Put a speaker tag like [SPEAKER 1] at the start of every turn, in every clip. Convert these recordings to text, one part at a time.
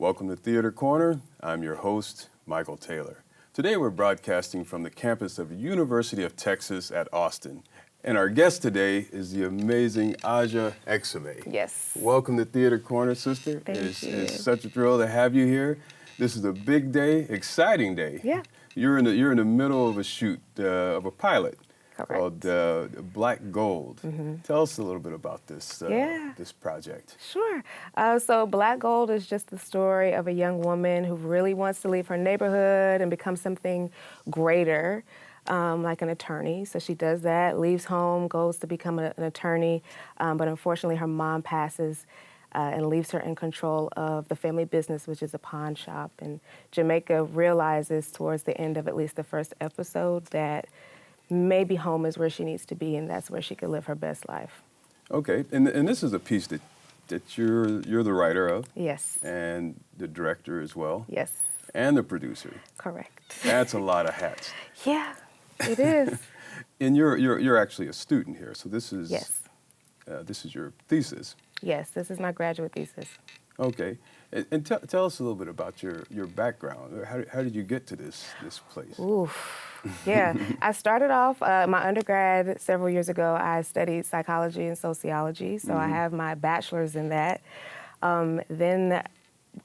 [SPEAKER 1] Welcome to Theater Corner. I'm your host, Michael Taylor. Today we're broadcasting from the campus of University of Texas at Austin. And our guest today is the amazing Ahsjah Exumé.
[SPEAKER 2] Yes.
[SPEAKER 1] Welcome to Theater Corner, sister.
[SPEAKER 2] Thank you.
[SPEAKER 1] It's such a thrill to have you here. This is a big day, exciting day.
[SPEAKER 2] Yeah.
[SPEAKER 1] You're in the middle of a shoot of a pilot.
[SPEAKER 2] Correct.
[SPEAKER 1] Called Black Gold.
[SPEAKER 2] Mm-hmm.
[SPEAKER 1] Tell us a little bit about this this project.
[SPEAKER 2] Sure. So Black Gold is just the story of a young woman who really wants to leave her neighborhood and become something greater, like an attorney. So she does that, leaves home, goes to become an attorney, but unfortunately her mom passes and leaves her in control of the family business, which is a pawn shop. And Jamaica realizes towards the end of at least the first episode that maybe home is where she needs to be, and that's where she could live her best life.
[SPEAKER 1] Okay, and this is a piece that you're the writer of.
[SPEAKER 2] Yes.
[SPEAKER 1] And the director as well.
[SPEAKER 2] Yes.
[SPEAKER 1] And the producer.
[SPEAKER 2] Correct.
[SPEAKER 1] That's a lot of hats.
[SPEAKER 2] Yeah, it is.
[SPEAKER 1] And you're actually a student here, so this is
[SPEAKER 2] Yes.
[SPEAKER 1] This is your thesis.
[SPEAKER 2] Yes, this is my graduate thesis.
[SPEAKER 1] Okay, and tell us a little bit about your background. How did you get to this place?
[SPEAKER 2] Oof. Yeah, I started off my undergrad several years ago. I studied psychology and sociology, so I have my bachelor's in that. Then,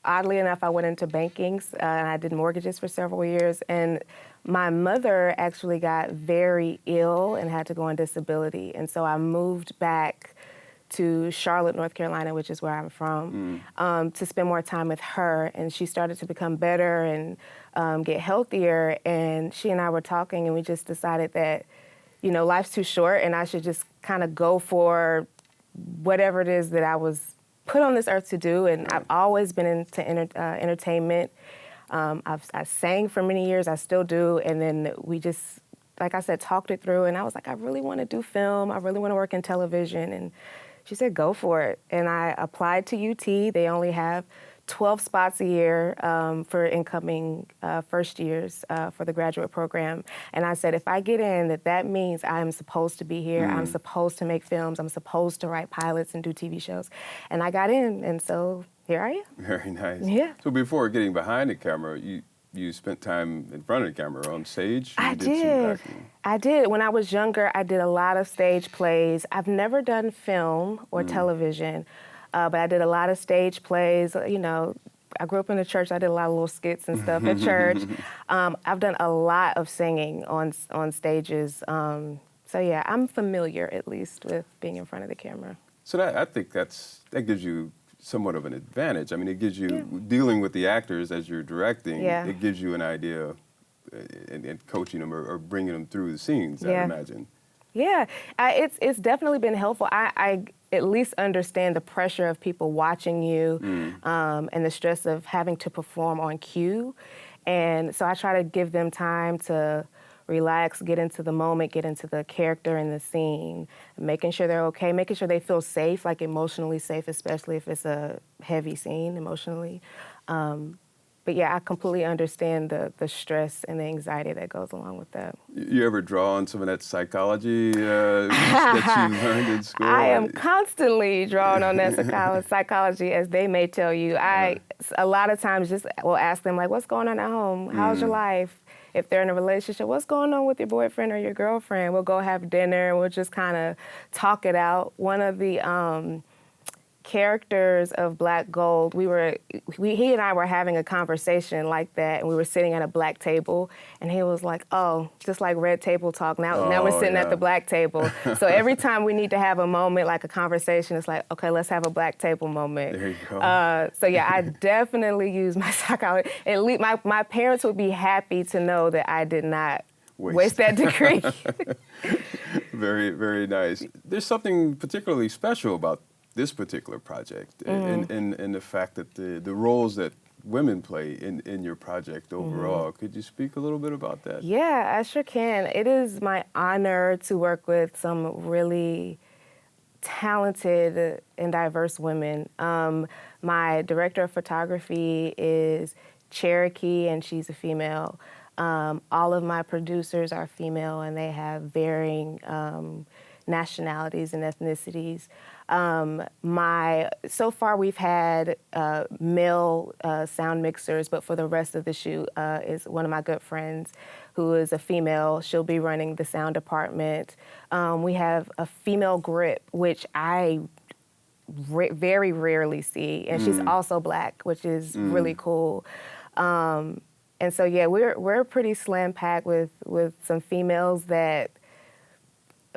[SPEAKER 2] oddly enough, I went into banking and I did mortgages for several years. And my mother actually got very ill and had to go on disability, and so I moved back to Charlotte, North Carolina, which is where I'm from, to spend more time with her. And she started to become better and get healthier. And she and I were talking, and we just decided that, you know, life's too short, and I should just kind of go for whatever it is that I was put on this earth to do. And I've always been into entertainment. I sang for many years, I still do. And then we just, like I said, talked it through. And I was like, I really want to do film. I really want to work in television. And she said, go for it. And I applied to UT. They only have 12 spots a year for incoming first years for the graduate program. And I said, if I get in, that means I'm supposed to be here. I'm supposed to make films. I'm supposed to write pilots and do TV shows. And I got in, and so here I am.
[SPEAKER 1] Very nice.
[SPEAKER 2] Yeah.
[SPEAKER 1] So before getting behind the camera, you spent time in front of the camera on stage?
[SPEAKER 2] I did. When I was younger, I did a lot of stage plays. I've never done film or television, but I did a lot of stage plays. You know, I grew up in the church. I did a lot of little skits and stuff at church. I've done a lot of singing on stages. So yeah, I'm familiar at least with being in front of the camera.
[SPEAKER 1] So I think that gives you somewhat of an advantage. I mean, it gives you, dealing with the actors as you're directing, it gives you an idea and coaching them or bringing them through the scenes, I imagine. Yeah,
[SPEAKER 2] it's definitely been helpful. I at least understand the pressure of people watching you and the stress of having to perform on cue. And so I try to give them time to relax, get into the moment, get into the character and the scene, making sure they're okay, making sure they feel safe, like emotionally safe, especially if it's a heavy scene emotionally. But yeah, I completely understand the stress and the anxiety that goes along with that.
[SPEAKER 1] You ever draw on some of that psychology that you learned in school?
[SPEAKER 2] I am constantly drawing on that psychology, as they may tell you. I a lot of times just will ask them, like, what's going on at home? How's your life? If they're in a relationship, what's going on with your boyfriend or your girlfriend? We'll go have dinner and we'll just kind of talk it out. One of the characters of Black Gold, he and I were having a conversation like that, and we were sitting at a black table, and he was like, oh, just like red table talk. Now we're sitting at the black table. So every time we need to have a moment, like a conversation, it's like, okay, let's have a black table moment.
[SPEAKER 1] There you go.
[SPEAKER 2] So yeah, I definitely use my psychology. At least my parents would be happy to know that I did not waste that degree.
[SPEAKER 1] Very, very nice. There's something particularly special about this particular project and the fact that the roles that women play in your project overall. Could you speak a little bit about that?
[SPEAKER 2] Yeah, I sure can. It is my honor to work with some really talented and diverse women. My director of photography is Cherokee, and she's a female. All of my producers are female, and they have varying nationalities and ethnicities. So far we've had male sound mixers, but for the rest of the shoot is one of my good friends who is a female. She'll be running the sound department. We have a female grip, which I very rarely see, and she's also Black, which is really cool. And so yeah, we're pretty slam packed with some females that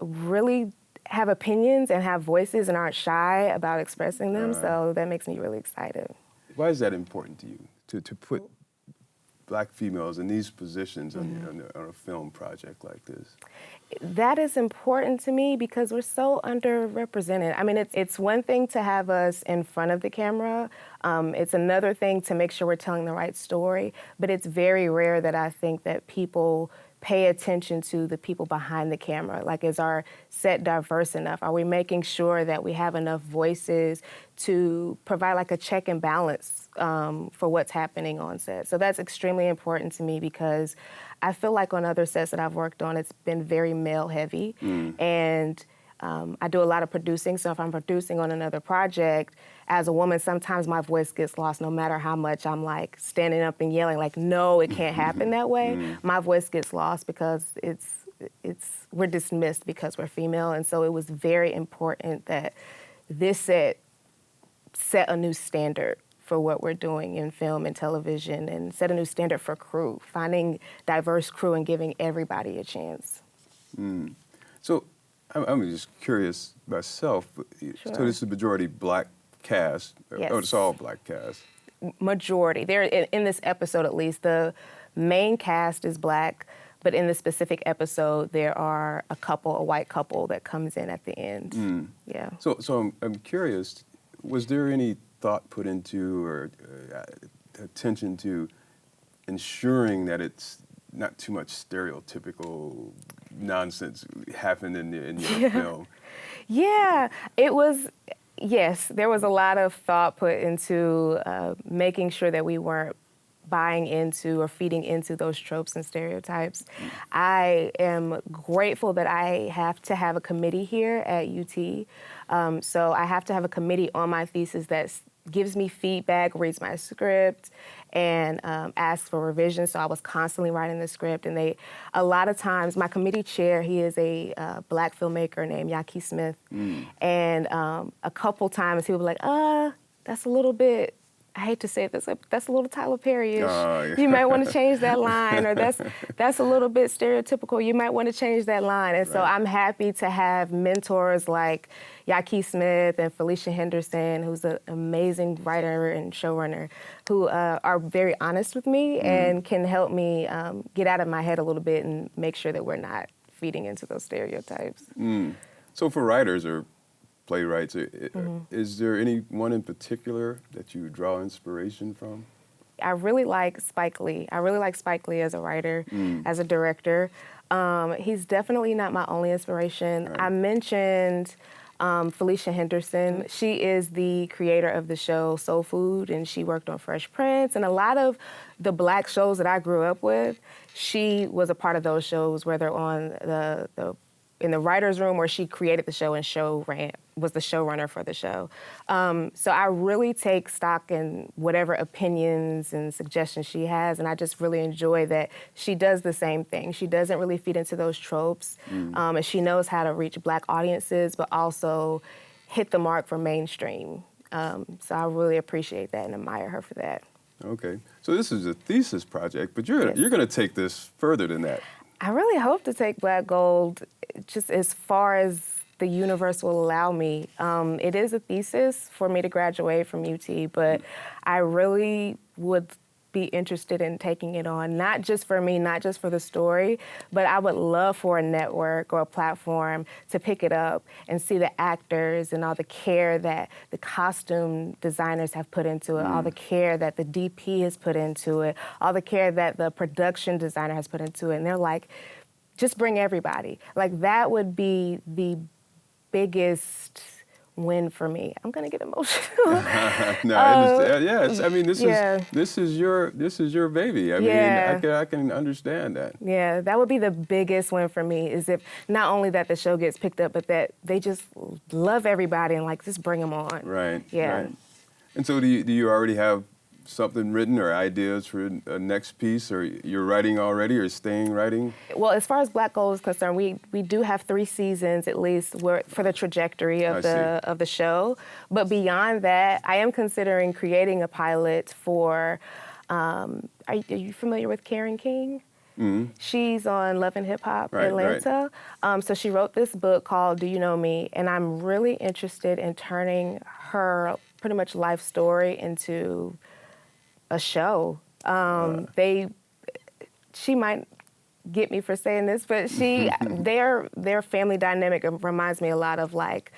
[SPEAKER 2] really have opinions and have voices and aren't shy about expressing them. So that makes me really excited.
[SPEAKER 1] Why is that important to you to put Black females in these positions on a film project like this?
[SPEAKER 2] That is important to me because we're so underrepresented. I mean, it's one thing to have us in front of the camera. It's another thing to make sure we're telling the right story. But it's very rare that I think that people pay attention to the people behind the camera. Like, is our set diverse enough? Are we making sure that we have enough voices to provide like a check and balance for what's happening on set? So that's extremely important to me because I feel like on other sets that I've worked on, it's been very male heavy. And I do a lot of producing, so if I'm producing on another project, as a woman, sometimes my voice gets lost no matter how much I'm like standing up and yelling like, no, it can't happen that way. My voice gets lost because we're dismissed because we're female. And so it was very important that this set a new standard for what we're doing in film and television and set a new standard for crew, finding diverse crew and giving everybody a chance.
[SPEAKER 1] So I'm just curious myself.
[SPEAKER 2] Sure.
[SPEAKER 1] So this is a majority Black cast.
[SPEAKER 2] Yes.
[SPEAKER 1] Oh, it's all Black cast.
[SPEAKER 2] Majority. There, in this episode at least, the main cast is Black, but in the specific episode, there are a white couple that comes in at the end. Yeah.
[SPEAKER 1] So I'm curious, was there any thought put into or attention to ensuring that it's not too much stereotypical nonsense happened in your film?
[SPEAKER 2] Yeah, it was. Yes, there was a lot of thought put into making sure that we weren't buying into or feeding into those tropes and stereotypes. I am grateful that I have to have a committee here at UT. So I have to have a committee on my thesis that gives me feedback, reads my script, and asks for revisions. So I was constantly writing the script. And a lot of times, my committee chair, he is a Black filmmaker named Ahsjah Smith. And a couple times he would be like, that's a little bit, I hate to say it, that's a little Tyler Perry-ish.
[SPEAKER 1] Yeah.
[SPEAKER 2] You might want to change that line, or that's a little bit stereotypical. You might want to change that line. And so I'm happy to have mentors like Ahsjah Smith and Felicia Henderson, who's an amazing writer and showrunner, who are very honest with me and can help me get out of my head a little bit and make sure that we're not feeding into those stereotypes.
[SPEAKER 1] So for writers or playwrights, is there any one in particular that you draw inspiration from?
[SPEAKER 2] I really like Spike Lee. I really like Spike Lee as a writer, as a director. He's definitely not my only inspiration.
[SPEAKER 1] Right.
[SPEAKER 2] I mentioned Felicia Henderson. She is the creator of the show Soul Food, and she worked on Fresh Prince. And a lot of the Black shows that I grew up with, she was a part of those shows, whether on in the writer's room where she created the show and was the showrunner for the show. So I really take stock in whatever opinions and suggestions she has, and I just really enjoy that she does the same thing. She doesn't really feed into those tropes, and she knows how to reach Black audiences, but also hit the mark for mainstream. So I really appreciate that and admire her for that.
[SPEAKER 1] Okay, so this is a thesis project, but you're going to take this further than that.
[SPEAKER 2] I really hope to take Black Gold just as far as the universe will allow me. It is a thesis for me to graduate from UT, but I really would be interested in taking it on, not just for me, not just for the story, but I would love for a network or a platform to pick it up and see the actors and all the care that the costume designers have put into it, all the care that the DP has put into it, all the care that the production designer has put into it. And they're like, just bring everybody. Like, that would be the biggest win for me. I'm gonna get emotional.
[SPEAKER 1] No, I understand. Yes, I mean
[SPEAKER 2] Yeah.
[SPEAKER 1] this is your baby. I mean,
[SPEAKER 2] Yeah.
[SPEAKER 1] I can understand that.
[SPEAKER 2] Yeah, that would be the biggest win for me, is if not only that the show gets picked up, but that they just love everybody and like just bring them on.
[SPEAKER 1] Right.
[SPEAKER 2] Yeah.
[SPEAKER 1] Right. And so, do you already have something written or ideas for a next piece, or you're writing already, or staying writing?
[SPEAKER 2] Well, as far as Black Gold is concerned, we do have 3 seasons at least for the trajectory of the show. But beyond that, I am considering creating a pilot for. Are you familiar with Karen King? Mm-hmm. She's on Love and Hip Hop Atlanta. Right. So she wrote this book called Do You Know Me? And I'm really interested in turning her pretty much life story into a show. She might get me for saying this, but their family dynamic reminds me a lot of like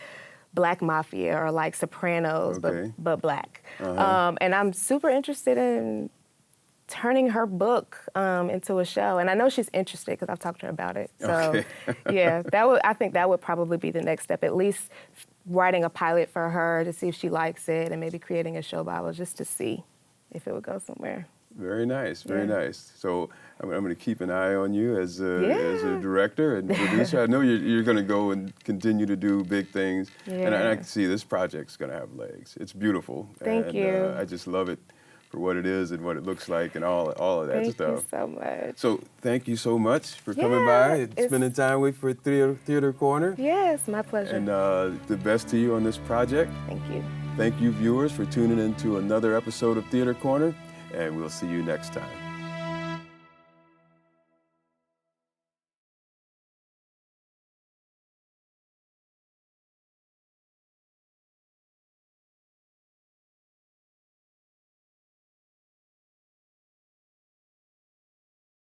[SPEAKER 2] Black Mafia or like Sopranos,
[SPEAKER 1] okay.
[SPEAKER 2] but Black. And I'm super interested in turning her book into a show. And I know she's interested because I've talked to her about it. So
[SPEAKER 1] okay.
[SPEAKER 2] yeah, I think that would probably be the next step, at least writing a pilot for her to see if she likes it, and maybe creating a show Bible just to see if it would go somewhere.
[SPEAKER 1] Very nice, very nice. So I'm going to keep an eye on you as a director and producer. I know you're going to go and continue to do big things, and I can see this project's going to have legs. It's beautiful.
[SPEAKER 2] Thank you.
[SPEAKER 1] I just love it for what it is and what it looks like and all of that stuff.
[SPEAKER 2] Thank you so much.
[SPEAKER 1] So thank you so much for coming by and spending time with for Theater Corner.
[SPEAKER 2] Yes, my pleasure.
[SPEAKER 1] And the best to you on this project.
[SPEAKER 2] Thank you.
[SPEAKER 1] Thank you, viewers, for tuning in to another episode of Theater Corner, and we'll see you next time.